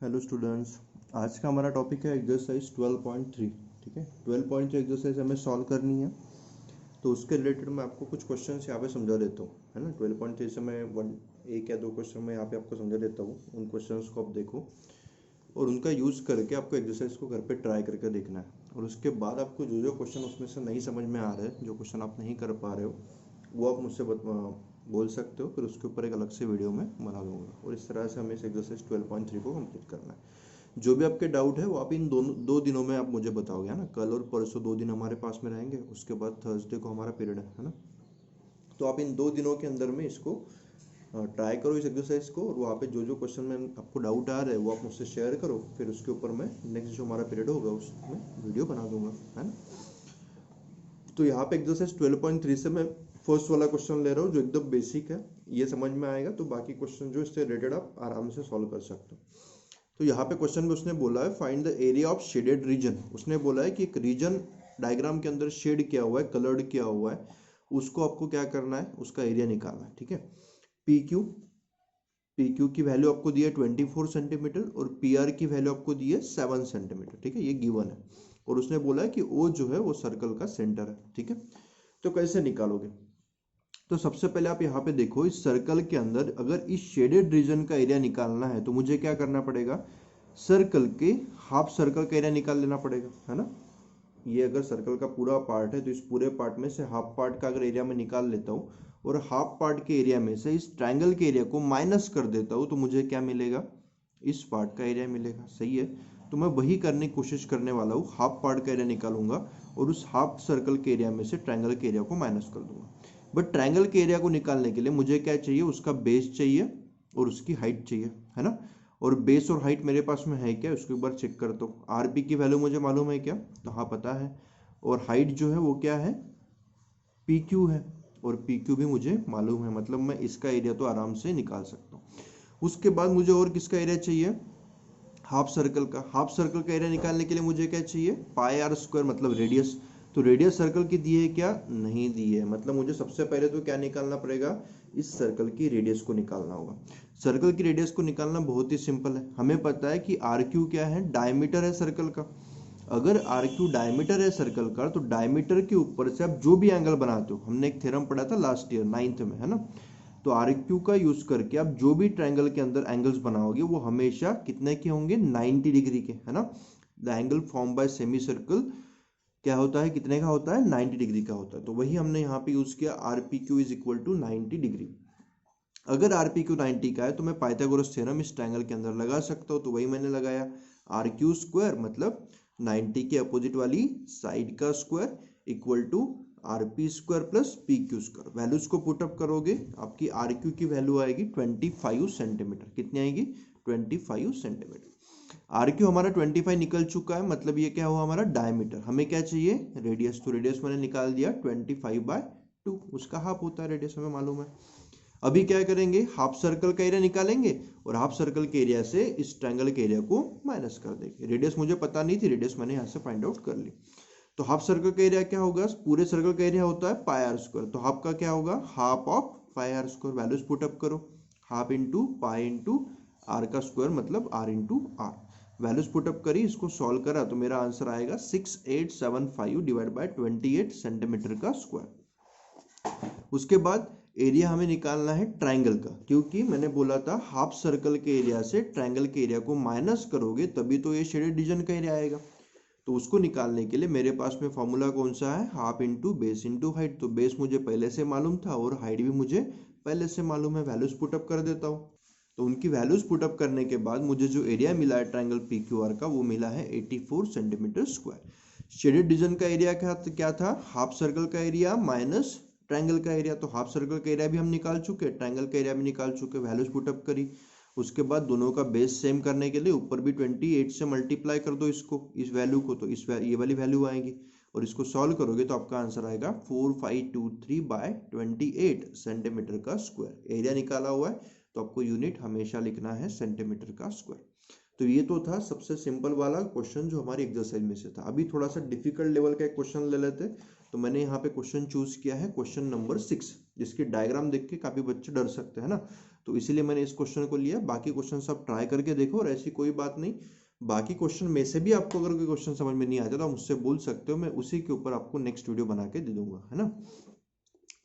Hello students, आज का हमारा टॉपिक है एक्सरसाइज 12.3। ठीक है, 12.3 एक्सरसाइज हमें सॉल्व करनी है। तो उसके रिलेटेड मैं आपको कुछ क्वेश्चंस यहाँ पे समझा देता हूँ, है ना। 12.3 से मैं एक या दो क्वेश्चन मैं यहाँ पे आपको समझा देता हूँ। उन क्वेश्चंस को आप देखो और उनका यूज़ करके आपको एक्सरसाइज को घर पे ट्राई करके देखना है। और उसके बाद आपको जो जो क्वेश्चन उसमें से नहीं समझ में आ रहे हैं, जो क्वेश्चन आप नहीं कर पा रहे हो, वो आप मुझसे बोल सकते हो। फिर उसके ऊपर एक अलग से वीडियो में बना दूंगा। और इस तरह से हमें इस एक्सरसाइज 12.3 को कंप्लीट करना है। जो भी आपके डाउट है वो आप इन दोनों 2 दिनों में आप मुझे बताओगे, है ना। कल और परसों 2 दिन हमारे पास में रहेंगे, उसके बाद थर्सडे को हमारा पीरियड है ना। तो आप इन 2 दिनों के अंदर में इसको ट्राई करो, इस एक्सरसाइज को। और वहाँ पे जो जो क्वेश्चन में आपको डाउट आ रहा है वो आप मुझसे शेयर करो। फिर उसके ऊपर मैं नेक्स्ट जो हमारा पीरियड होगा उसमें वीडियो बना दूंगा, है ना। तो यहाँ पे एक्सरसाइज 12.3 से मैं फर्स्ट वाला क्वेश्चन ले रहा हूँ जो एकदम बेसिक है, ये समझ में आएगा। तो बाकी क्वेश्चन जो इससे रिलेटेड आप आराम से सॉल्व कर सकते हो। तो यहाँ पे क्वेश्चन में उसने बोला है find the area of shaded region. उसने बोला है कि एक रीजन डायग्राम के अंदर शेड किया हुआ है, कलर्ड किया हुआ है, उसको आपको क्या करना है, उसका एरिया निकालना है। ठीक है। पी क्यू पी क्यू की वैल्यू आपको दी है 24 सेंटीमीटर और पी आर की वैल्यू आपको दी है 7 सेंटीमीटर। ठीक है, ये गिवन है। और उसने बोला है कि ओ जो है वो सर्कल का सेंटर है। ठीक है, तो कैसे निकालोगे। तो सबसे पहले आप यहाँ पे देखो, इस सर्कल के अंदर अगर इस शेडेड रीजन का एरिया निकालना है तो मुझे क्या करना पड़ेगा, सर्कल के हाफ सर्कल का एरिया निकाल लेना पड़ेगा, है ना। ये अगर सर्कल का पूरा पार्ट है तो इस पूरे पार्ट में से हाफ पार्ट का अगर एरिया मैं निकाल लेता हूँ और हाफ पार्ट के एरिया में से इस ट्रायंगल के एरिया को माइनस कर देता हूँ तो मुझे क्या मिलेगा, इस पार्ट का एरिया मिलेगा। सही है। तो मैं वही करने की कोशिश करने वाला हूँ, हाफ पार्ट का एरिया निकालूंगा और उस हाफ सर्कल के एरिया में से ट्रायंगल के एरिया को माइनस कर दूंगा। बट ट्रायंगल के एरिया को निकालने के लिए मुझे क्या चाहिए, उसका बेस चाहिए और उसकी हाइट चाहिए, है ना। और बेस और हाइट मेरे पास में है क्या, उसको एक बार चेक करता हूँ। आरपी की वैल्यू मुझे मालूम है क्या, तो हाँ पता है। और हाइट जो है वो क्या है, पी क्यू है। और पी क्यू भी मुझे मालूम है, मतलब मैं इसका एरिया तो आराम से निकाल सकता हूँ। उसके बाद मुझे और किसका एरिया चाहिए, हाफ सर्कल का। हाफ सर्कल का एरिया निकालने के लिए मुझे क्या चाहिए, पाई आर स्क्वायर, मतलब रेडियस। तो रेडियस सर्कल की दी है क्या, नहीं दी है। मतलब मुझे सबसे पहले तो क्या निकालना पड़ेगा, इस सर्कल की रेडियस को निकालना होगा। सर्कल की रेडियस को निकालना बहुत ही सिंपल है। हमें पता है कि आर क्यू क्या है, डायमीटर है सर्कल का। अगर आर क्यू डायमीटर है सर्कल का तो डायमीटर के ऊपर से आप जो भी एंगल बनाते हो, हमने एक थ्योरम पढ़ा था लास्ट ईयर 9th में, है ना। तो आर क्यू का यूज करके आप जो भी ट्रायंगल के अंदर एंगल्स बनाओगे वो हमेशा कितने के होंगे, 90 डिग्री के, है ना। The angle form by semi circle क्या होता है, कितने का होता है, 90 डिग्री का होता है। तो वही हमने यहाँ पे यूज किया, R P Q is equal to 90 degree. अगर आर पी क्यू 90 का है तो मैं पाइथागोरस थ्योरम इस ट्रायंगल के अंदर लगा सकता हूँ। तो वही मैंने लगाया, आर क्यू स्क्वायर मतलब 90 के अपोजिट वाली साइड का square equal to R P square plus P Q square. Values को पुटअप करोगे, आपकी आर क्यू की वैल्यू आएगी 25 सेंटीमीटर। कितनी आएगी, 25 सेंटीमीटर। आर क्यू हमारा 25 निकल चुका है, मतलब ये क्या हुआ, हमारा डायमीटर। हमें क्या चाहिए, रेडियस। तो रेडियस मैंने निकाल दिया 25/2, उसका हाफ होता है रेडियस, हमें मालूम है। अभी क्या करेंगे, हाफ सर्कल का एरिया निकालेंगे और हाफ सर्कल के एरिया से इस ट्रायंगल के एरिया को माइनस कर देंगे। रेडियस मुझे पता नहीं थी, रेडियस मैंने यहाँ से फाइंड आउट कर ली। तो हाफ सर्कल का एरिया क्या होगा, पूरे सर्कल का एरिया होता है पाई आर स्क्वायर। तो हाफ का क्या होगा, half of pi r square. Values put up करो, half into pi into r का स्क्वायर मतलब r into r. Values put up करी, इसको सॉल्व करा तो मेरा आंसर आएगा 6875 डिवाइड बाय 28 सेंटीमीटर का स्क्वायर। उसके बाद एरिया हमें निकालना है ट्रायंगल का, क्योंकि मैंने बोला था हाफ सर्कल के एरिया से ट्रायंगल के एरिया को माइनस करोगे तभी तो ये शेडेड रीजन का एरिया आएगा। तो उसको निकालने के लिए मेरे पास में फॉर्मूला कौन सा है, half into base into height. तो बेस मुझे पहले से मालूम था और हाइट भी मुझे पहले से मालूम है। वैल्यूज पुटअप कर देता हूँ। तो उनकी वैल्यूज पुटअप करने के बाद मुझे जो एरिया मिला है ट्रायंगल पी क्यू आर का, वो मिला है 84 सेंटीमीटर स्क्वायर। शेडेड रीजन का एरिया क्या था, हाफ सर्कल का एरिया माइनस ट्रायंगल का एरिया। तो हाफ सर्कल का एरिया भी हम निकाल चुके, ट्रायंगल का एरिया भी निकाल चुके, वैल्यूज पुटअप करी। उसके बाद दोनों का बेस सेम करने के लिए ऊपर भी 28 से मल्टीप्लाई कर दो इसको, इस वैल्यू को, तो ये वाली वैल्यू आएगी। और इसको सॉल्व करोगे तो आपका आंसर आएगा 4523/28 सेंटीमीटर का स्क्वायर। एरिया निकाला हुआ है तो आपको यूनिट हमेशा लिखना है सेंटीमीटर का स्क्वायर। तो ये तो था सबसे सिंपल वाला क्वेश्चन जो हमारी एक्सरसाइज में से था। अभी थोड़ा सा डिफिकल्ट लेवल का एक क्वेश्चन ले लेते। तो मैंने यहाँ पे क्वेश्चन चूज किया है क्वेश्चन नंबर 6, जिसकी डायग्राम देख के काफी बच्चे डर सकते हैं ना। तो इसीलिए मैंने इस क्वेश्चन को लिया। बाकी क्वेश्चन सब ट्राई करके देखो, और ऐसी कोई बात नहीं, बाकी क्वेश्चन में से भी आपको अगर कोई क्वेश्चन समझ में नहीं आता तो आप मुझसे बोल सकते हो, मैं उसी के ऊपर आपको नेक्स्ट वीडियो बना के दे दूंगा, है ना।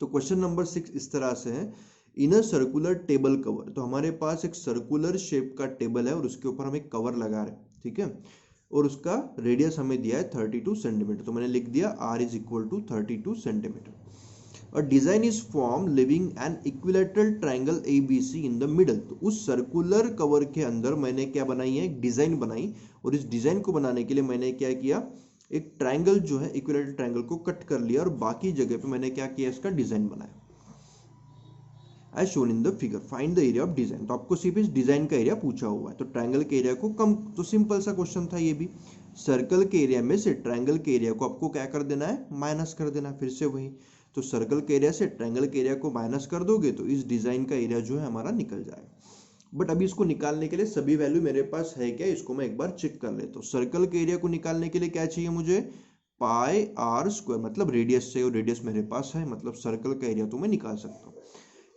तो क्वेश्चन नंबर 6 इस तरह से है, इन अ सर्कुलर टेबल कवर। तो हमारे पास एक सर्कुलर शेप का टेबल है और उसके ऊपर हम एक कवर लगा रहे हैं, ठीक है, और उसका रेडियस हमें दिया है 32 सेंटीमीटर। तो मैंने लिख दिया r is equal to 32 centimetre. A design is formed leaving an equilateral triangle ABC in the middle। तो उस सर्कुलर कवर के अंदर मैंने क्या बनाई है, एक डिजाइन बनाई, और इस डिजाइन को बनाने के लिए मैंने क्या किया, एक ट्रायंगल जो है इक्विलेटरल ट्रायंगल को कट कर लिया और बाकी जगह पे मैंने क्या किया, इसका डिजाइन बनाया as shown in the figure. Find the area of design. तो आपको सिर्फ इस डिजाइन का एरिया पूछा हुआ है, तो ट्रायंगल के एरिया को कम, तो सिंपल सा क्वेश्चन था ये भी। सर्कल के एरिया में से ट्रायंगल के एरिया को आपको क्या कर देना है, माइनस कर देना है। फिर से वही, तो सर्कल के एरिया से ट्रायंगल के एरिया को माइनस कर दोगे तो इस डिजाइन का एरिया जो है हमारा निकल जाएगा। बट अभी इसको निकालने के लिए सभी वैल्यू मेरे पास है क्या, इसको मैं एक बार चेक कर लेता हूँ। सर्कल के एरिया को निकालने के लिए क्या चाहिए मुझे, पाई आर स्क्वायर, मतलब रेडियस से, और रेडियस मेरे पास है, मतलब सर्कल का एरिया तो मैं निकाल सकता हूँ।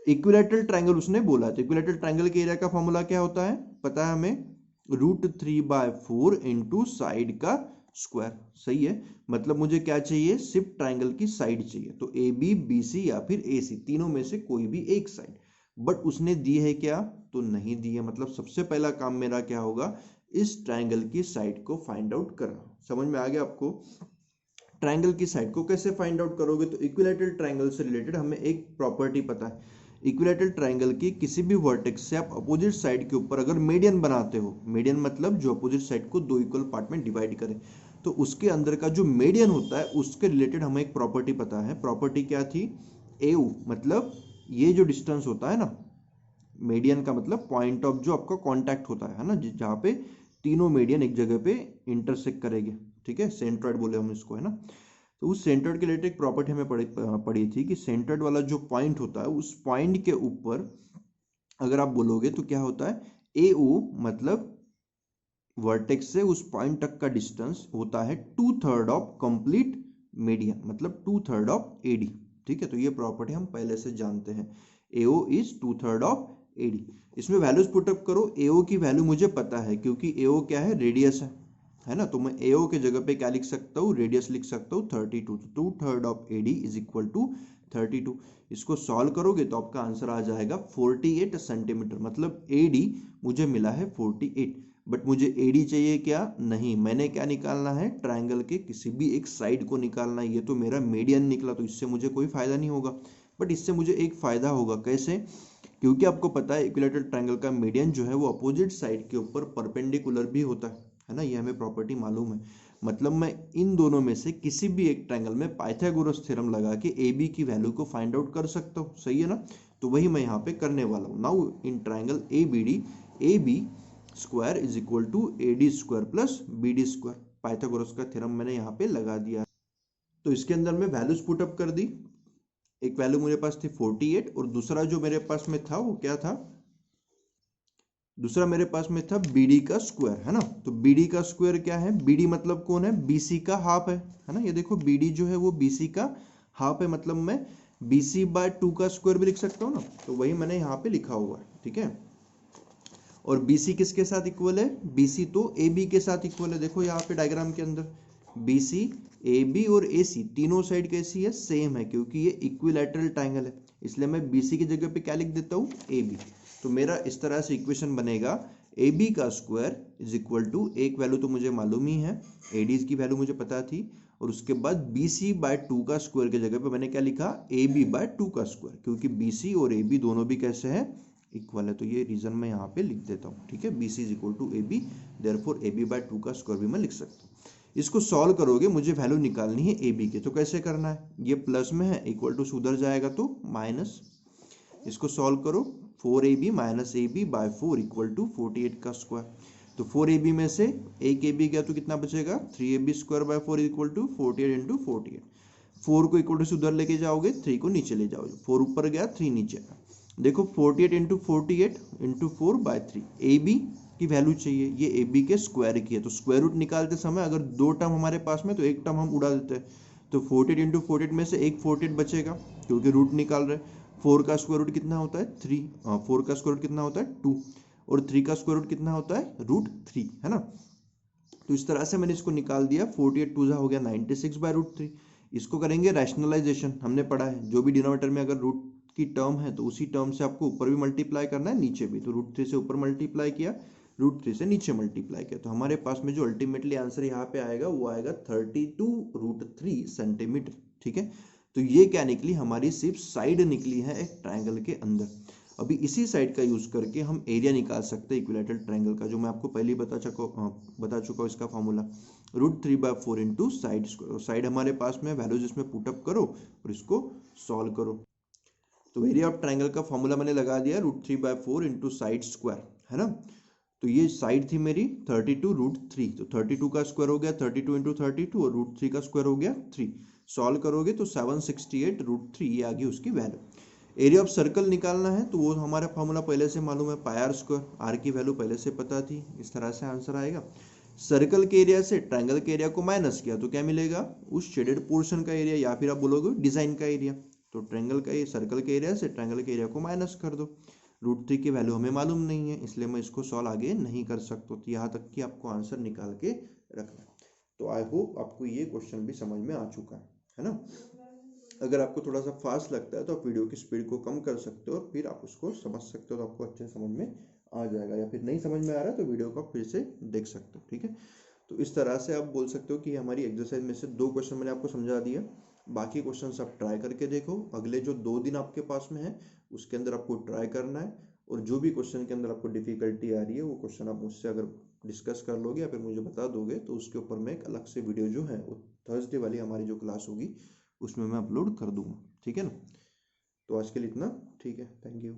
इक्विलैटरल ट्रायंगल उसने बोला, तो इक्विलैटरल ट्रायंगल के एरिया का फॉर्मूला क्या होता है, पता है हमें, √3/4 इंटू साइड का स्क्वायर। सही है, मतलब मुझे क्या चाहिए, सिर्फ ट्रायंगल की साइड चाहिए, तो ए बी बी सी या फिर ए सी, तीनों में से कोई भी एक साइड। बट उसने दी है क्या, तो नहीं दी है। मतलब सबसे पहला काम मेरा क्या होगा, इस ट्रायंगल की साइड को फाइंड आउट करना। समझ में आ गया आपको। ट्रायंगल की साइड को कैसे फाइंड आउट करोगे, तो इक्विलैटरल ट्रायंगल से रिलेटेड हमें एक प्रॉपर्टी पता है। इक्विलैटरल ट्रायंगल की किसी भी वर्टेक्स से आप अपोजिट साइड के ऊपर अगर मीडियन बनाते हो, मीडियन मतलब जो अपोजिट साइड को दो इक्वल पार्ट में डिवाइड करे, तो उसके अंदर का जो मीडियन होता है उसके रिलेटेड हमें एक प्रॉपर्टी पता है। प्रॉपर्टी क्या थी, एयू, मतलब ये जो डिस्टेंस होता है ना, मीडियन का मतलब पॉइंट ऑफ जो आपका कॉन्टैक्ट होता है ना, जहाँ पे तीनों मीडियन एक जगह पे इंटरसेक्ट करेंगे, ठीक है, सेंट्रोइड बोले हम इसको, है ना। तो उस सेंट्रोइड के रिलेटेड एक प्रॉपर्टी हमें पढ़ी थी कि सेंट्रोइड वाला जो पॉइंट होता है उस पॉइंट के ऊपर अगर आप बोलोगे तो क्या होता है, ए ओ, मतलब वर्टेक्स से उस पॉइंट तक का डिस्टेंस होता है 2/3 ऑफ कंप्लीट मीडियन, मतलब 2/3 ऑफ एडी। ठीक है, तो ये प्रॉपर्टी हम पहले से जानते हैं, एओ इज 2/3 ऑफ एडी। इसमें वैल्यूज पुटअप करो, एओ की वैल्यू मुझे पता है क्योंकि एओ क्या है, रेडियस है ना, तो मैं एओ के जगह पे क्या लिख सकता हूँ, रेडियस लिख सकता हूँ 32। 2/3 of AD is equal to 32। इसको सॉल्व करोगे तो आपका आंसर आ जाएगा 48 सेंटीमीटर, मतलब एडी मुझे मिला है 48। बट मुझे एडी चाहिए क्या, नहीं, मैंने क्या निकालना है, ट्रायंगल के किसी भी एक साइड को निकालना है। ये तो मेरा मीडियन निकला, तो इससे मुझे कोई फायदा नहीं होगा। बट इससे मुझे एक फायदा होगा, कैसे, क्योंकि आपको पता है इक्विलैटरल ट्रायंगल का मीडियन जो है वो अपोजिट साइड के ऊपर परपेंडिकुलर भी होता है ना, ये हमें प्रॉपर्टी मालूम है। मतलब मैं इन दोनों में से किसी भी एक ट्रायंगल में पाइथागोरस थ्योरम लगा के ए बी की वैल्यू को फाइंड आउट कर सकता हूँ। सही है ना, तो वही मैं यहाँ पे करने वाला हूँ। Now in triangle A B D, A B square is equal to A D square plus B D square, Pythagoras का थ्योरम मैंने यहाँ पे लगा दिया। तो इसके अंदर मैं वैल्यूज पुटअप कर दी। एक वैल्यू मेरे पास थी 48 और दूसरा जो मेरे पास में था वो क्या था, दूसरा मेरे पास में था बीडी का स्क्वायर, है ना। तो बीडी का स्क्वायर क्या है, बीडी मतलब कौन है, बीसी का हाफ है ना। ये देखो बीडी जो है वो बीसी का हाफ है, मतलब मैं BC/2 का स्क्वायर भी लिख सकता हूँ ना, तो वही मैंने यहाँ पे लिखा हुआ है। ठीक है, और BC किसके साथ इक्वल है, BC तो AB के साथ इक्वल है। देखो यहाँ पे डायग्राम के अंदर BC, AB और AC तीनों साइड कैसी है, सेम है, क्योंकि ये इक्विलैटरल ट्रायंगल है, इसलिए मैं BC की जगह पे क्या लिख देता हूँ, AB। तो मेरा इस तरह से इक्वेशन बनेगा, AB का स्क्वायर इज इक्वल टू, एक वैल्यू तो मुझे मालूम ही है, AD की वैल्यू मुझे पता थी, और उसके बाद BC/2 का स्क्वायर की जगह पे मैंने क्या लिखा, AB/2 का स्क्वायर, क्योंकि BC और AB दोनों भी कैसे हैं, इक्वल है। तो ये रीजन मैं यहाँ पे लिख देता हूँ। ठीक है, BC is equal to AB, therefore AB/2 का स्क्वायर भी मैं लिख सकता हूँ। इसको सॉल्व करोगे, मुझे वैल्यू निकालनी है AB की, तो कैसे करना है, ये प्लस में है, इक्वल टू सुधर जाएगा तो माइनस। इसको सॉल्व करो, 4AB minus AB/4 equal to 48 का स्क्वायर। तो 4AB में से एक AB गया तो कितना बचेगा, 3AB² इक्वल टू 48 इंटू 48। 4 को इक्वल टू से उधर लेके जाओगे, 3 को नीचे ले जाओगे, 4 ऊपर गया 3 नीचे आया। देखो 48 इंटू 48 इंटू 4/3, AB की वैल्यू चाहिए, ये AB के स्क्वायर की है। तो स्क्वायर रूट निकालते समय अगर दो टर्म हमारे पास में, तो एक टर्म हम उड़ा देते हैं, तो 48 इंटू 48 में से एक 48 बचेगा, क्योंकि रूट निकाल रहे। 4 का स्क्वायर रूट कितना होता है 3, 4 का स्क्वायर रूट कितना होता है 2, और 3 का स्क्वायर रूट कितना होता है √3, है ना। तो इस तरह से मैंने इसको निकाल दिया, 48 2 हो गया 96/√3। इसको करेंगे रैशनलाइजेशन, हमने पढ़ा है जो भी डिनोमिनेटर में अगर रूट की टर्म है तो उसी टर्म से आपको ऊपर भी मल्टीप्लाई करना है नीचे भी, तो √3 से ऊपर मल्टीप्लाई किया, √3 से नीचे मल्टीप्लाई किया, तो हमारे पास में जो अल्टीमेटली आंसर यहाँ पे आएगा वो आएगा 32√3 सेंटीमीटर। ठीक है, तो ये क्या निकली, हमारी सिर्फ साइड निकली है एक ट्रायंगल के अंदर। अभी इसी साइड का यूज करके हम एरिया निकाल सकते हैं इक्विलैटरल ट्रायंगल का, जो मैं आपको पहले ही बता चुका हूँ इसका formula, √3/4 into side square. Side हमारे पास में वैल्यूज इसमें पुटअप करो और इसको सॉल्व करो। तो एरिया ऑफ ट्रायंगल का फॉर्मूला मैंने लगा दिया √3/4 इंटू साइड स्क्वायर, है ना। तो ये साइड थी मेरी 32√3, तो 32 का स्क्वायर हो गया 32 इंटू 32 और √3 का स्क्वायर हो गया 3। सॉल्व करोगे तो 768√3 ये आ गई उसकी वैल्यू। एरिया ऑफ सर्कल निकालना है तो वो हमारा फॉर्मूला पहले से मालूम है, पाई r स्क्वायर, आर की वैल्यू पहले से पता थी, इस तरह से आंसर आएगा। सर्कल के एरिया से ट्रायंगल के एरिया को माइनस किया तो क्या मिलेगा, उस शेडेड पोर्शन का एरिया, या फिर आप बोलोगे डिजाइन का एरिया। तो ट्रायंगल का सर्कल के एरिया से ट्रायंगल के एरिया को माइनस कर दो। √3 की वैल्यू हमें मालूम नहीं है, इसलिए मैं इसको सॉल्व आगे नहीं कर सकता। तो यहाँ तक कि आपको आंसर निकाल के रखना। तो आई होप आपको ये क्वेश्चन भी समझ में आ चुका है ना। अगर आपको थोड़ा सा फास्ट लगता है तो आप वीडियो की स्पीड को कम कर सकते हो और फिर आप उसको समझ सकते हो, तो आपको अच्छे समझ में आ जाएगा। या फिर नहीं समझ में आ रहा है तो वीडियो को आप फिर से देख सकते हो। ठीक है, तो इस तरह से आप बोल सकते हो कि हमारी एक्सरसाइज में से 2 क्वेश्चन मैंने आपको समझा दिया, बाकी क्वेश्चन आप ट्राई करके देखो। अगले जो 2 दिन आपके पास में है उसके अंदर आपको ट्राई करना है, और जो भी क्वेश्चन के अंदर आपको डिफिकल्टी आ रही है वो क्वेश्चन आप मुझसे अगर डिस्कस कर लोगे या फिर मुझे बता दोगे तो उसके ऊपर मैं एक अलग से वीडियो जो है वो थर्सडे वाली हमारी जो क्लास होगी उसमें मैं अपलोड कर दूंगा। ठीक है ना, तो आज के लिए इतना, ठीक है, थैंक यू।